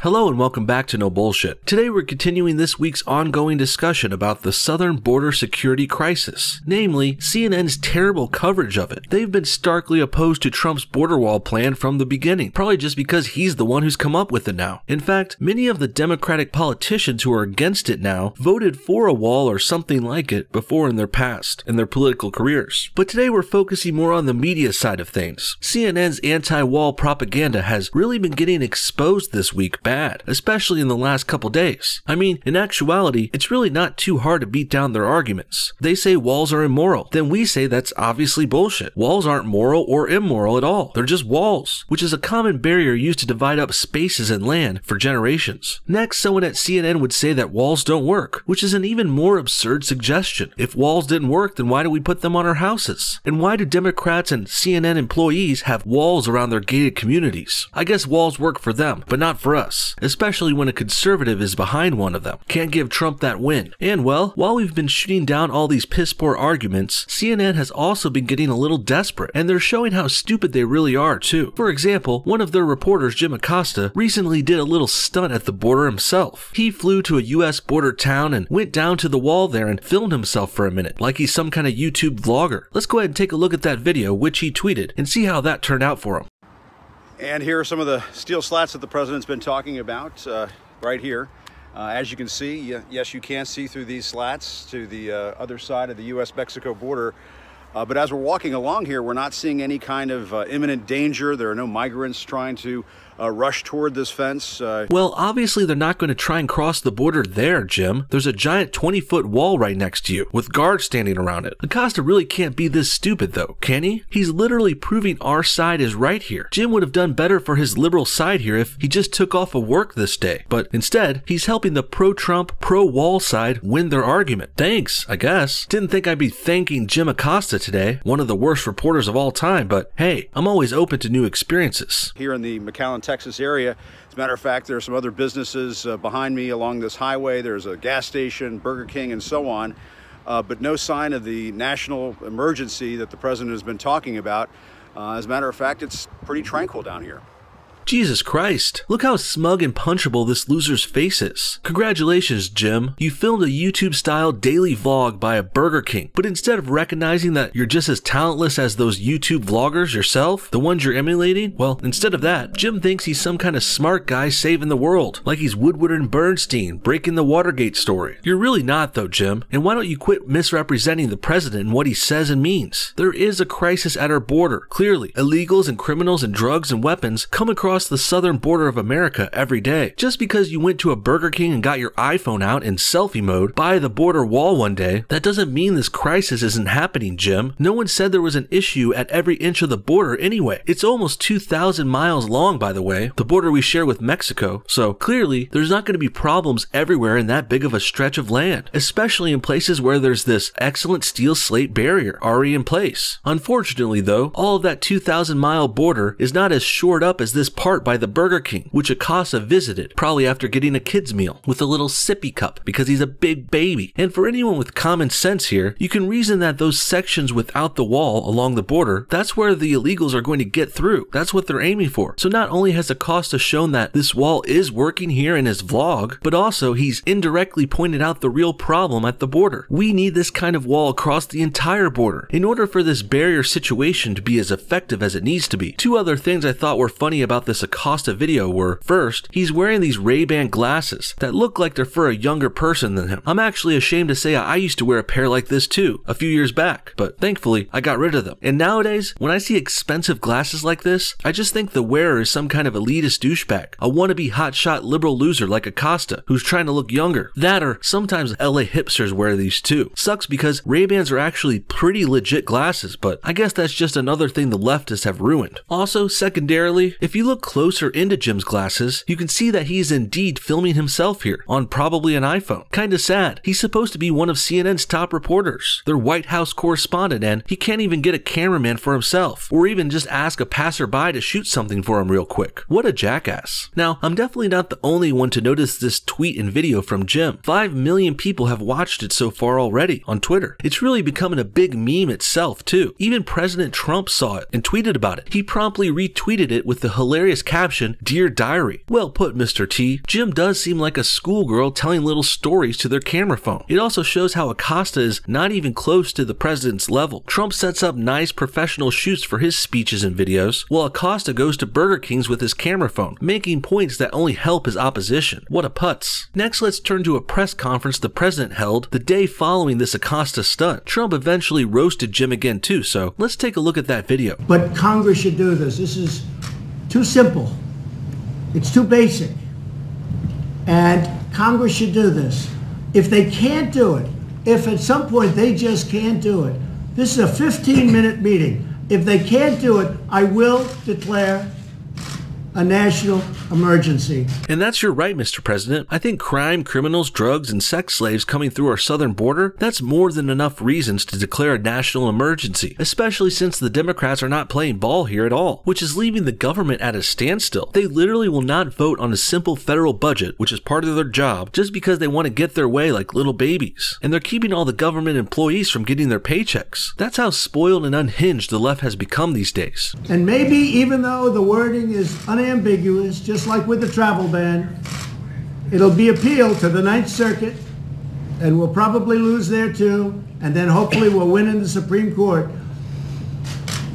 Hello and welcome back to No Bullshit. Today we're continuing this week's ongoing discussion about the southern border security crisis, namely CNN's terrible coverage of it. They've been starkly opposed to Trump's border wall plan from the beginning, probably just because he's the one who's come up with it now. In fact, many of the Democratic politicians who are against it now voted for a wall or something like it before in their past, in their political careers. But today we're focusing more on the media side of things. CNN's anti-wall propaganda has really been getting exposed this week bad, especially in the last couple days. I mean, in actuality, it's really not too hard to beat down their arguments. They say walls are immoral, then we say that's obviously bullshit. Walls aren't moral or immoral at all. They're just walls, which is a common barrier used to divide up spaces and land for generations. Next, someone at CNN would say that walls don't work, which is an even more absurd suggestion. If walls didn't work, then why do we put them on our houses? And why do Democrats and CNN employees have walls around their gated communities? I guess walls work for them, but not for us. Especially when a conservative is behind one of them. Can't give Trump that win. And well, while we've been shooting down all these piss-poor arguments, CNN has also been getting a little desperate, and they're showing how stupid they really are too. For example, one of their reporters, Jim Acosta, recently did a little stunt at the border himself. He flew to a US border town and went down to the wall there and filmed himself for a minute, like he's some kind of YouTube vlogger. Let's go ahead and take a look at that video, which he tweeted, and see how that turned out for him. And here are some of the steel slats that the president's been talking about right here. As you can see, yes, you can see through these slats to the other side of the US-Mexico border. But as we're walking along here, we're not seeing any kind of imminent danger. There are no migrants trying to rush toward this fence. Well, obviously they're not going to try and cross the border there, Jim. There's a giant 20-foot wall right next to you, with guards standing around it. Acosta really can't be this stupid though, can he? He's literally proving our side is right here. Jim would have done better for his liberal side here if he just took off of work this day. But instead, he's helping the pro-Trump, pro-wall side win their argument. Thanks, I guess. Didn't think I'd be thanking Jim Acosta today, one of the worst reporters of all time, but hey, I'm always open to new experiences. Here in the McAllen, Texas area, as a matter of fact, there are some other businesses behind me along this highway. There's a gas station, Burger King, and so on, but no sign of the national emergency that the president has been talking about. As a matter of fact, it's pretty tranquil down here. Jesus Christ, look how smug and punchable this loser's face is. Congratulations, Jim. You filmed a YouTube-style daily vlog by a Burger King, but instead of recognizing that you're just as talentless as those YouTube vloggers yourself, the ones you're emulating, well, instead of that, Jim thinks he's some kind of smart guy saving the world, like he's Woodward and Bernstein breaking the Watergate story. You're really not though, Jim, and why don't you quit misrepresenting the president and what he says and means? There is a crisis at our border. Clearly, illegals and criminals and drugs and weapons come across the southern border of America every day. Just because you went to a Burger King and got your iPhone out in selfie mode by the border wall one day, that doesn't mean this crisis isn't happening, Jim. No one said there was an issue at every inch of the border anyway. It's almost 2,000 miles long, by the way, the border we share with Mexico, so clearly there's not going to be problems everywhere in that big of a stretch of land, especially in places where there's this excellent steel slate barrier already in place. Unfortunately though, all of that 2,000-mile border is not as shored up as this part by the Burger King, which Acosta visited, probably after getting a kid's meal, with a little sippy cup because he's a big baby. And for anyone with common sense here, you can reason that those sections without the wall along the border, that's where the illegals are going to get through. That's what they're aiming for. So not only has Acosta shown that this wall is working here in his vlog, but also he's indirectly pointed out the real problem at the border. We need this kind of wall across the entire border in order for this barrier situation to be as effective as it needs to be. Two other things I thought were funny about this Acosta video were, first, he's wearing these Ray-Ban glasses that look like they're for a younger person than him. I'm actually ashamed to say I used to wear a pair like this too, a few years back, but thankfully I got rid of them. And nowadays, when I see expensive glasses like this, I just think the wearer is some kind of elitist douchebag, a wannabe hotshot liberal loser like Acosta, who's trying to look younger. That or sometimes LA hipsters wear these too. Sucks because Ray-Bans are actually pretty legit glasses, but I guess that's just another thing the leftists have ruined. Also, secondarily, if you look closer into Jim's glasses, you can see that he's indeed filming himself here on probably an iPhone. Kinda sad. He's supposed to be one of CNN's top reporters, their White House correspondent, and he can't even get a cameraman for himself, or even just ask a passerby to shoot something for him real quick. What a jackass. Now, I'm definitely not the only one to notice this tweet and video from Jim. 5 million people have watched it so far already on Twitter. It's really becoming a big meme itself too. Even President Trump saw it and tweeted about it. He promptly retweeted it with the hilarious hilarious caption, "Dear Diary." Well put, Mr. T. Jim does seem like a schoolgirl telling little stories to their camera phone. It also shows how Acosta is not even close to the president's level. Trump sets up nice professional shoots for his speeches and videos, while Acosta goes to Burger King's with his camera phone, making points that only help his opposition. What a putz. Next, let's turn to a press conference the president held the day following this Acosta stunt. Trump eventually roasted Jim again too, so let's take a look at that video. But Congress should do this. This is too simple. It's too basic. And Congress should do this. If they can't do it, if at some point they just can't do it, this is a 15-minute meeting. If they can't do it, I will declare a national emergency. And that's your right, Mr. President. I think crime, criminals, drugs, and sex slaves coming through our southern border, that's more than enough reasons to declare a national emergency, especially since the Democrats are not playing ball here at all, which is leaving the government at a standstill. They literally will not vote on a simple federal budget, which is part of their job, just because they want to get their way like little babies. And they're keeping all the government employees from getting their paychecks. That's how spoiled and unhinged the left has become these days. And maybe even though the wording is unambiguous, just like with the travel ban, it'll be appealed to the Ninth Circuit, and we'll probably lose there too, and then hopefully we'll win in the Supreme Court.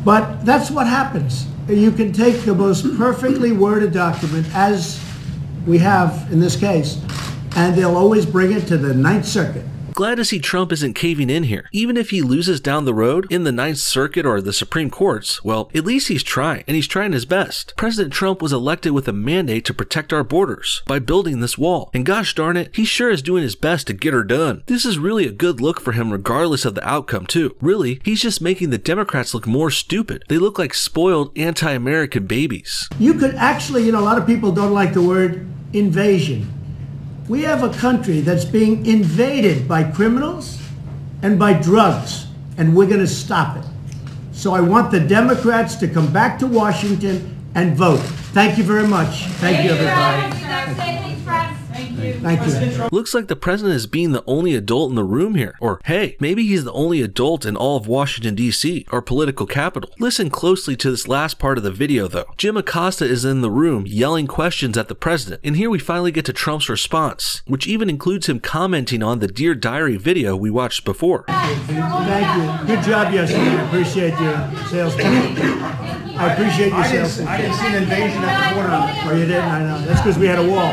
But that's what happens. You can take the most perfectly worded document, as we have in this case, and they'll always bring it to the Ninth Circuit. Glad to see Trump isn't caving in here. Even if he loses down the road in the Ninth Circuit or the Supreme Courts, well, at least he's trying, and he's trying his best. President Trump was elected with a mandate to protect our borders by building this wall, and gosh darn it, he sure is doing his best to get her done. This is really a good look for him regardless of the outcome too. Really, he's just making the Democrats look more stupid. They look like spoiled anti-American babies. You could actually, a lot of people don't like the word invasion. We have a country that's being invaded by criminals and by drugs, and we're going to stop it. So I want the Democrats to come back to Washington and vote. Thank you very much. Thank you, everybody. Thank you. Looks like the president is being the only adult in the room here. Or hey, maybe he's the only adult in all of Washington, D.C., our political capital. Listen closely to this last part of the video though. Jim Acosta is in the room yelling questions at the president. And here we finally get to Trump's response, which even includes him commenting on the Dear Diary video we watched before. Thank you. Good job yesterday. I appreciate your sales pitch. I appreciate your sales pitch. I didn't see an invasion at the border. Oh, you didn't? I know. That's because we had a wall.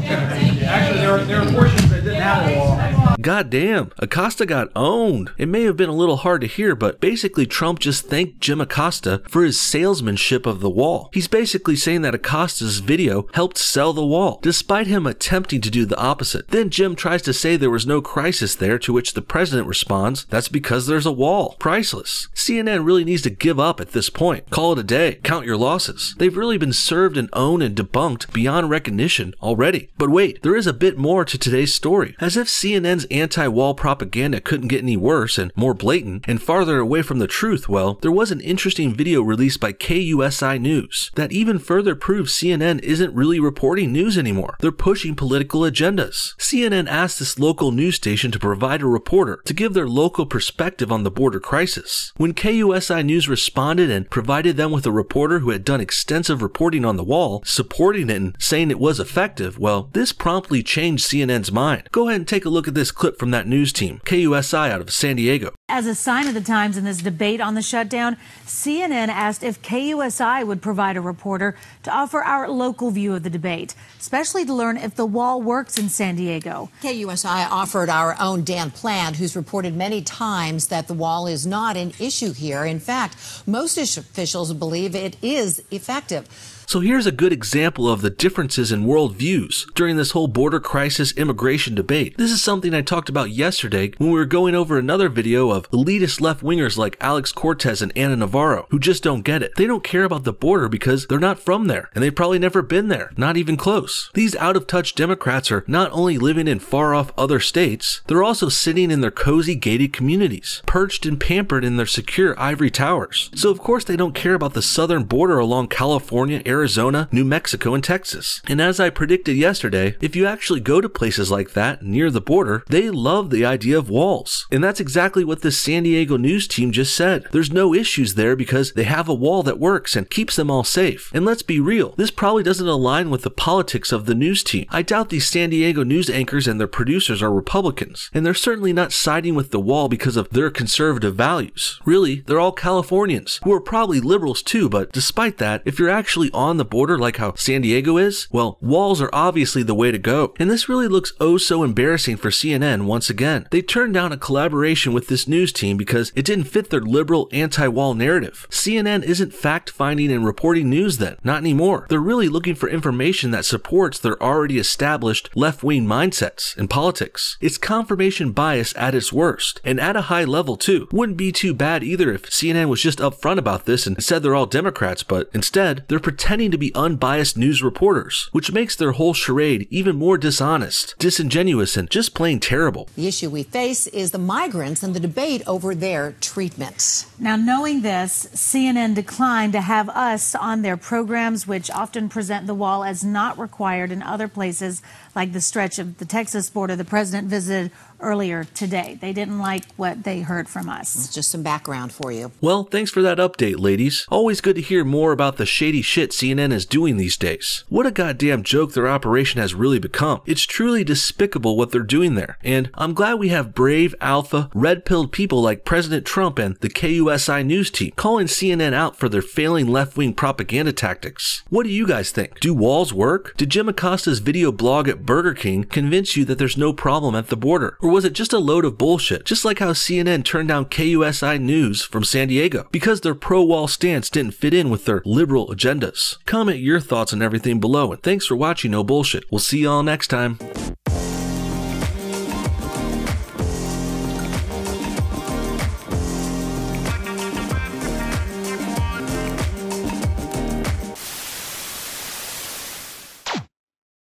Actually, there are portions that didn't have a wall. God damn, Acosta got owned. It may have been a little hard to hear, but basically Trump just thanked Jim Acosta for his salesmanship of the wall. He's basically saying that Acosta's video helped sell the wall, despite him attempting to do the opposite. Then Jim tries to say there was no crisis there, to which the president responds, that's because there's a wall. Priceless. CNN really needs to give up at this point. Call it a day. Count your losses. They've really been served and owned and debunked beyond recognition already. But wait, there is a bit more to today's story. As if CNN's anti-wall propaganda couldn't get any worse and more blatant and farther away from the truth, well, there was an interesting video released by KUSI News that even further proves CNN isn't really reporting news anymore. They're pushing political agendas. CNN asked this local news station to provide a reporter to give their local perspective on the border crisis. When KUSI News responded and provided them with a reporter who had done extensive reporting on the wall, supporting it and saying it was effective, well, this promptly changed CNN's mind. Go ahead and take a look at this clip from that news team, KUSI out of San Diego. As a sign of the times in this debate on the shutdown, CNN asked if KUSI would provide a reporter to offer our local view of the debate, especially to learn if the wall works in San Diego. KUSI offered our own Dan Plant, who's reported many times that the wall is not an issue here. In fact, most officials believe it is effective. So here's a good example of the differences in worldviews during this whole border crisis immigration debate. This is something I talked about yesterday when we were going over another video of elitist left-wingers like Alex Cortez and Ana Navarro, who just don't get it. They don't care about the border because they're not from there, and they've probably never been there, not even close. These out-of-touch Democrats are not only living in far-off other states, they're also sitting in their cozy gated communities, perched and pampered in their secure ivory towers. So of course they don't care about the southern border along California, Arizona, New Mexico, and Texas. And as I predicted yesterday, if you actually go to places like that near the border, they They love the idea of walls. And that's exactly what the San Diego news team just said. There's no issues there because they have a wall that works and keeps them all safe. And let's be real, this probably doesn't align with the politics of the news team. I doubt these San Diego news anchors and their producers are Republicans, and they're certainly not siding with the wall because of their conservative values. Really, they're all Californians, who are probably liberals too, but despite that, if you're actually on the border like how San Diego is, well, walls are obviously the way to go. And this really looks oh so embarrassing for CNN once again. They turned down a collaboration with this news team because it didn't fit their liberal anti-wall narrative. CNN isn't fact-finding and reporting news then, not anymore. They're really looking for information that supports their already established left-wing mindsets in politics. It's confirmation bias at its worst, and at a high level too. Wouldn't be too bad either if CNN was just upfront about this and said they're all Democrats, but instead, they're pretending to be unbiased news reporters, which makes their whole charade even more dishonest, disingenuous, and just plain terrible. The issue we face is the migrants and the debate over their treatment. Now, knowing this, CNN declined to have us on their programs, which often present the wall as not required in other places, like the stretch of the Texas border the president visited earlier today. They didn't like what they heard from us. It's just some background for you. Well, thanks for that update, ladies. Always good to hear more about the shady shit CNN is doing these days. What a goddamn joke their operation has really become. It's truly despicable what they're doing there. And I'm glad we have brave, alpha, red-pilled people like President Trump and the KUSI news team calling CNN out for their failing left-wing propaganda tactics. What do you guys think? Do walls work? Did Jim Acosta's video blog at Burger King convince you that there's no problem at the border? Or was it just a load of bullshit? Just like how CNN turned down KUSI News from San Diego because their pro-wall stance didn't fit in with their liberal agendas. Comment your thoughts on everything below, and thanks for watching No Bullshit. We'll see y'all next time.